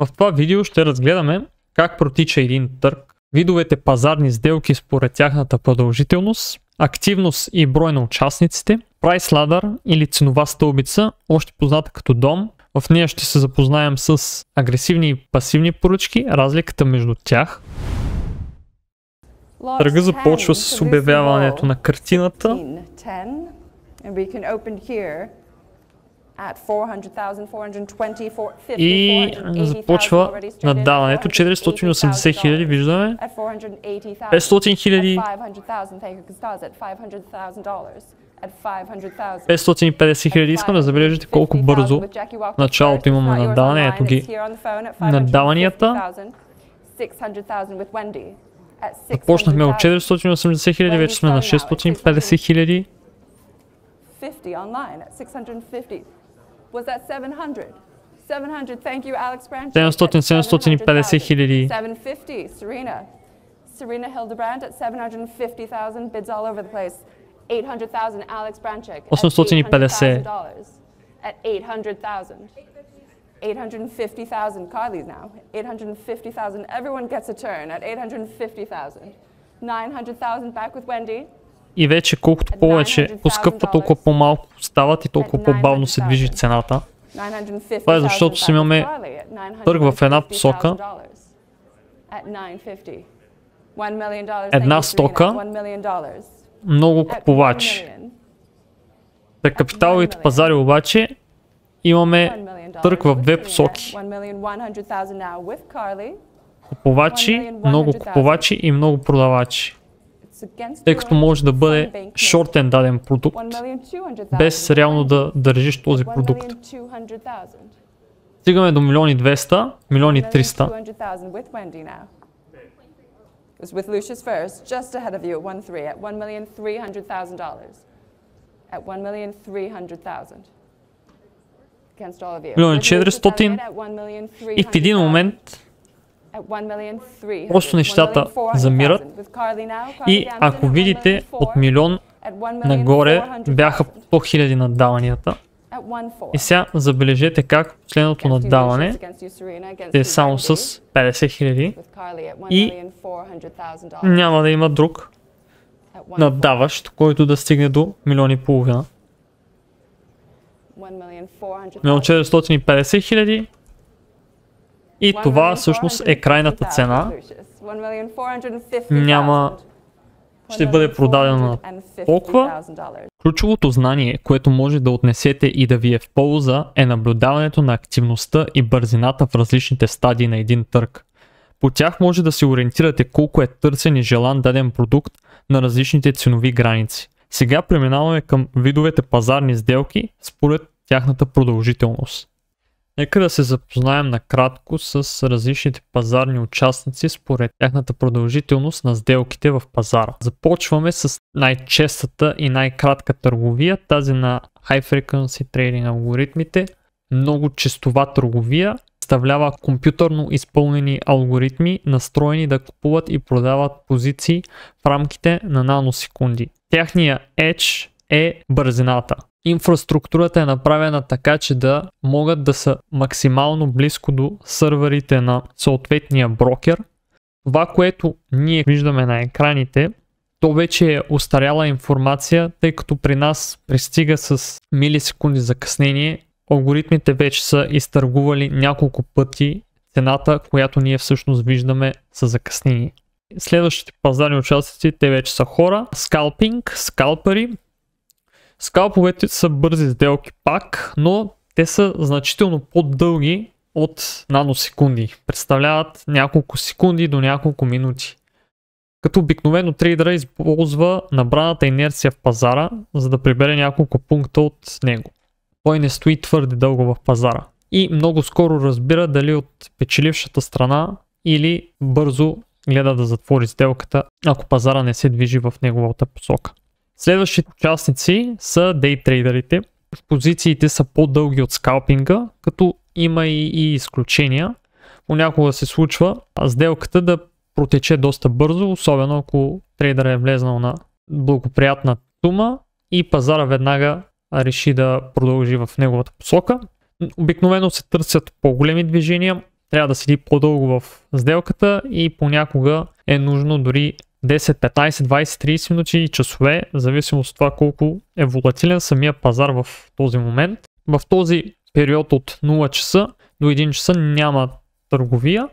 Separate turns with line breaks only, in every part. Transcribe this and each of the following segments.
В това видео ще разгледаме как протича един търг, видовете пазарни сделки според тяхната продължителност, активност и брой на участниците, Price Ladder или ценова стълбица, още позната като DOM. В нея ще се запознаем с агресивни и пасивни поръчки, разликата между тях. Търгът започва с обявяването на картината. И започва наддаването. 480 хиляди, виждаме. 500 хиляди. 550 хиляди. Искам да забележите колко бързо в началото имаме наддаване. Ето ги наддаванията. Започнахме от 480 хиляди, вече сме на 650 хиляди. 750 хиляди. 850.
850,000 Carly's now. 850,000. Everyone gets a turn at 850,000. 900,000 back with Wendy.
И вече колкото повече поскъпва, толкова по-малко стават и толкова по-бавно се движи цената. Това е защото си имаме търг в една посока. Една стока, много купувачи. При капиталовите пазари обаче имаме търг в две посоки. Купувачи, много купувачи и много продавачи. Тъй като може да бъде шортен даден продукт, без реално да държиш този продукт. Стигаме до 1,200,000, 1,300,000.
With Lucius first, just ahead of you at 1.3 at $1,300,000. At 1,300,000. Against all of you.
1,400,000 и в един момент просто нещата замират и ако видите от милион нагоре бяха 100,000 наддаванията. И сега забележете как последното наддаване е само с 50,000 и няма да има друг наддаващ, който да стигне до 1,5 милиона. 1,450,000 и това всъщност е крайната цена. Няма, ще бъде продадено на толкова. Ключовото знание, което може да отнесете и да ви е в полза, е наблюдаването на активността и бързината в различните стадии на един търг. По тях може да се ориентирате колко е търсен и желан даден продукт на различните ценови граници. Сега преминаваме към видовете пазарни сделки според тяхната продължителност. Нека да се запознаем накратко с различните пазарни участници според тяхната продължителност на сделките в пазара. Започваме с най-честата и най-кратка търговия, тази на High Frequency Trading алгоритмите. Много честова търговия представлява компютърно изпълнени алгоритми, настроени да купуват и продават позиции в рамките на наносекунди. Тяхният edge е бързината. Инфраструктурата е направена така, че да могат да са максимално близко до сървърите на съответния брокер. Това, което ние виждаме на екраните, то вече е остаряла информация, тъй като при нас пристига с милисекунди закъснение. Алгоритмите вече са изтъргували няколко пъти цената, която ние всъщност виждаме с закъснение. Следващите пазарни участници, те вече са хора. Скалпинг, скалпари. Скалповете са бързи сделки пак, но те са значително по-дълги от наносекунди. Представляват няколко секунди до няколко минути. Като обикновено трейдера използва набраната инерция в пазара, за да прибере няколко пункта от него. Той не стои твърде дълго в пазара. И много скоро разбира дали от печелившата страна или бързо гледа да затвори сделката, ако пазара не се движи в неговата посока. Следващите участници са дейтрейдерите. Позициите са по-дълги от скалпинга, като има и изключения. Понякога се случва сделката да протече доста бързо, особено ако трейдер е влезнал на благоприятна сума и пазара веднага реши да продължи в неговата посока. Обикновено се търсят по-големи движения, трябва да седи по-дълго в сделката и понякога е нужно дори 10, 15, 20, 30 минути и часове, в зависимост от това колко е волатилен самия пазар в този момент. В този период от 0 часа до 1 часа няма търговия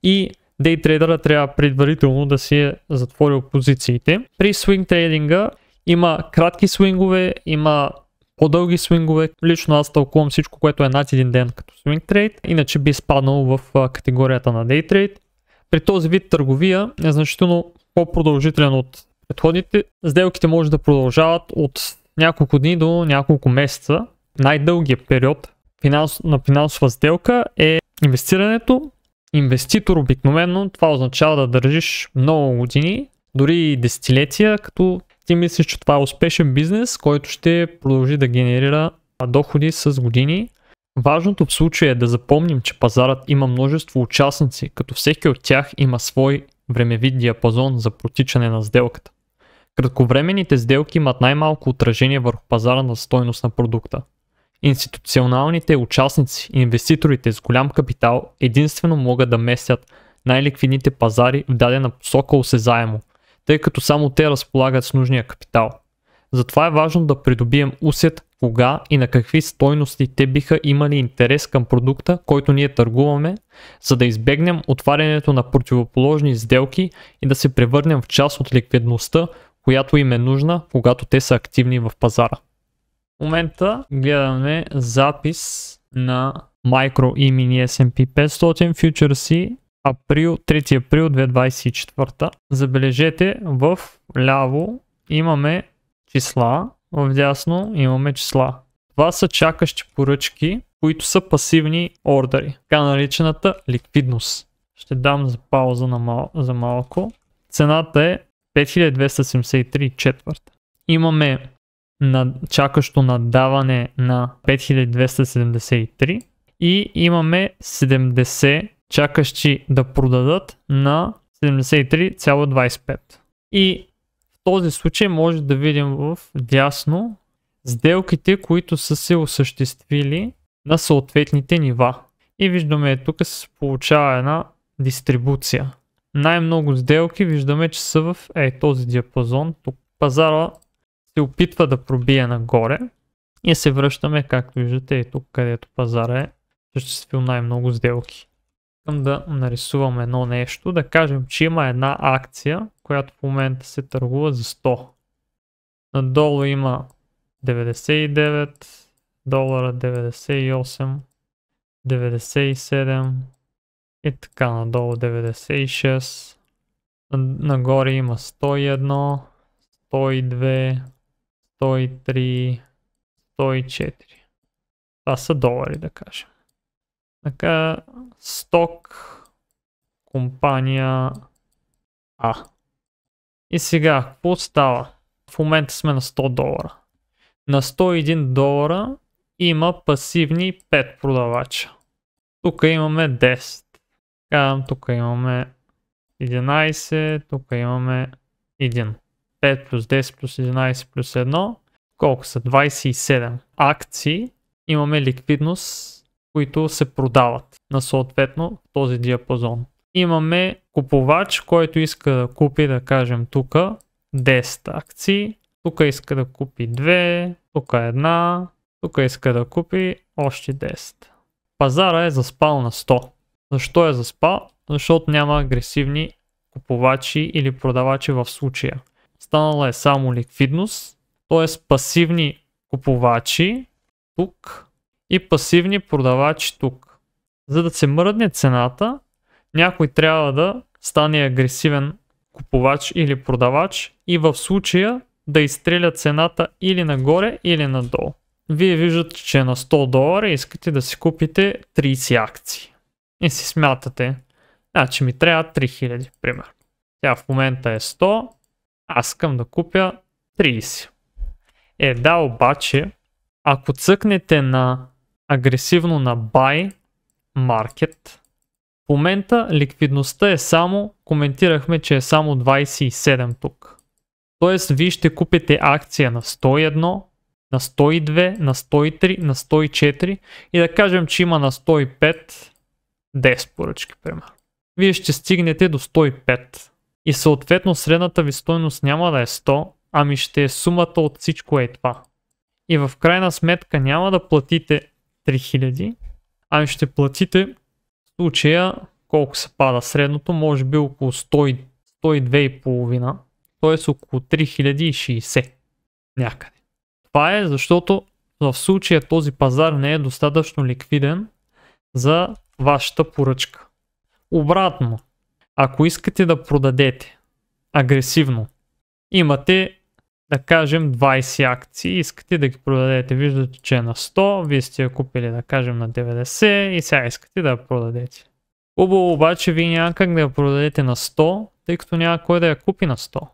и дейтрейдъра трябва предварително да си е затворил позициите. При свинг трейдинга има кратки свингове, има по-дълги свингове. Лично аз тълкувам всичко, което е над един ден като свинг трейд, иначе би спаднал в категорията на дейтрейд. При този вид търговия е значително по-продължителен от предходните. Сделките може да продължават от няколко дни до няколко месеца. Най-дългият период на финансова сделка е инвестирането. Инвеститор обикновено това означава да държиш много години, дори и десетилетия, като ти мислиш, че това е успешен бизнес, който ще продължи да генерира доходи с години. Важното в случая е да запомним, че пазарът има множество участници, като всеки от тях има свой времеви диапазон за протичане на сделката. Кратковременните сделки имат най-малко отражение върху пазара на стойност на продукта. Институционалните участници, инвеститорите с голям капитал единствено могат да местят най-ликвидните пазари в дадена посока осезаемо, тъй като само те разполагат с нужния капитал. Затова е важно да придобием усет кога и на какви стойности те биха имали интерес към продукта, който ние търгуваме, за да избегнем отварянето на противоположни сделки и да се превърнем в част от ликвидността, която им е нужна, когато те са активни в пазара. В момента гледаме запис на Micro и Mini S&P 500 фьючерси 3 април 2024. Забележете, в ляво имаме числа, в дясно имаме числа. Това са чакащи поръчки, които са пасивни ордери, така наречената ликвидност. Ще дам за пауза за малко. Цената е 5273,4. Имаме чакащо наддаване на 5273 и имаме 70 чакащи да продадат на 73,25. И в този случай може да видим в дясно сделките, които са се осъществили на съответните нива. И виждаме тук се получава една дистрибуция. Най-много сделки виждаме, че са в този диапазон. Тук пазара се опитва да пробие нагоре и се връщаме, както виждате, и тук, където пазара е осъществил най-много сделки. Искам да нарисувам едно нещо, да кажем, че има една акция, която в момента се търгува за 100. Надолу има 99 долара, 98, 97 и така надолу 96. Нагоре има 101, 102, 103, 104. Това са долари, да кажем. Така, сток, компания А. И сега, какво става? В момента сме на 100 долара. На 101 долара има пасивни 5 продавача. Тук имаме 10. Тук имаме 11, тук имаме 1. 5 плюс 10 плюс 11 плюс 1. Колко са? 27 акции. Имаме ликвидност, които се продават на съответно този диапазон. Имаме купувач, който иска да купи, да кажем тук 10 акции. Тук иска да купи 2, тук една, тук иска да купи още 10. Пазара е заспал на 100. Защо е заспал? Защото няма агресивни купувачи или продавачи в случая. Станала е само ликвидност, т.е. пасивни купувачи тук и пасивни продавачи тук. За да се мръдне цената, някой трябва да стане агресивен купувач или продавач и в случая да изстреля цената или нагоре, или надолу. Вие виждате, че е на 100 долара и искате да си купите 30 акции. И си смятате, значи ми трябва 3000, примерно. Тя в момента е 100, аз искам да купя 30. Да, обаче, ако цъкнете на агресивно на Buy Market, в момента ликвидността е само, коментирахме, че е само 27 тук. Тоест, вие ще купите акция на 101, на 102, на 103, на 104 и да кажем, че има на 105 10 поръчки, примерно. Вие ще стигнете до 105. И съответно средната ви стойност няма да е 100, ами ще е сумата от всичко е това. И в крайна сметка няма да платите 3000, ами ще платите в случая колко се пада средното, може би около 102,5, т.е. около 3060 някъде. Това е защото в случая този пазар не е достатъчно ликвиден за вашата поръчка. Обратно, ако искате да продадете агресивно, имате, да кажем, 20 акции, искате да ги продадете, виждате, че е на 100, вие сте я купили, да кажем, на 90 и сега искате да я продадете. Хубаво, обаче вие няма как да я продадете на 100, тъй като няма кой да я купи на 100 в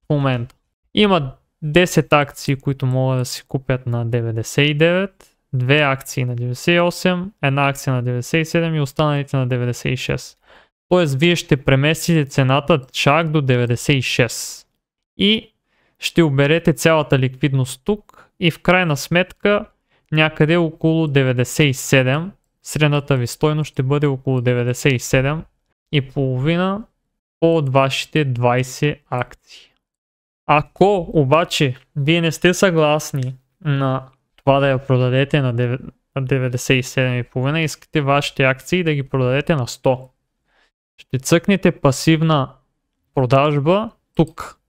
момента. Има 10 акции, които могат да се купят на 99, 2 акции на 98, една акция на 97 и останалите на 96. Тоест вие ще преместите цената чак до 96 и ще оберете цялата ликвидност тук и в крайна сметка някъде около 97, средната ви стойност ще бъде около 97 и половина от вашите 20 акции. Ако обаче вие не сте съгласни на това да я продадете на 97,5, искате вашите акции да ги продадете на 100. Ще цъкнете пасивна продажба тук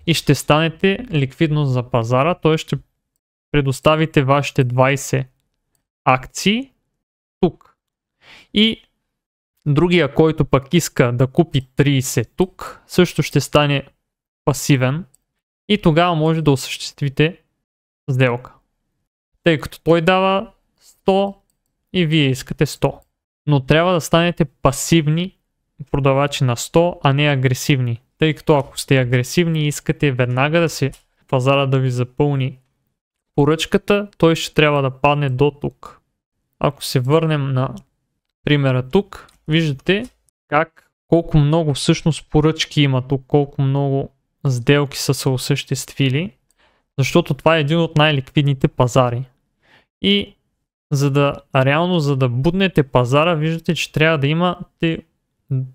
и ще станете ликвидност за пазара, т.е. ще предоставите вашите 20 акции тук. И другия, който пък иска да купи 30 тук, също ще стане пасивен и тогава може да осъществите сделка. Тъй като той дава 100 и вие искате 100. Но трябва да станете пасивни продавачи на 100, а не агресивни. Тъй като ако сте агресивни и искате веднага да се пазара да ви запълни поръчката, той ще трябва да падне до тук. Ако се върнем на примера тук, виждате колко много всъщност поръчки има тук, колко много сделки са се осъществили, защото това е един от най-ликвидните пазари. И за да буднете пазара, виждате, че трябва да имате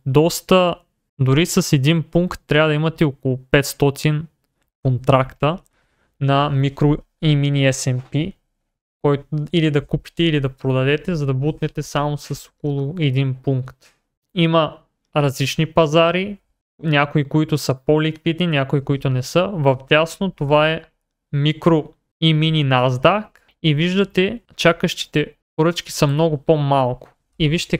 доста, дори с един пункт трябва да имате около 500 контракта на микро и мини S&P, който или да купите, или да продадете, за да бутнете само с около един пункт. Има различни пазари, някои, които са по-ликвидни, някои, които не са. В дясно това е микро и мини NASDAQ и виждате, чакащите поръчки са много по-малко. И вижте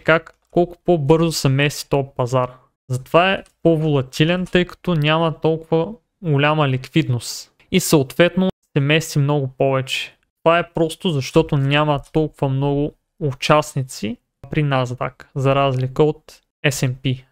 колко по-бързо се мести този пазар. Затова е по-волатилен, тъй като няма толкова голяма ликвидност. И съответно се мести много повече. Това е просто защото няма толкова много участници при NASDAQ, за разлика от S&P.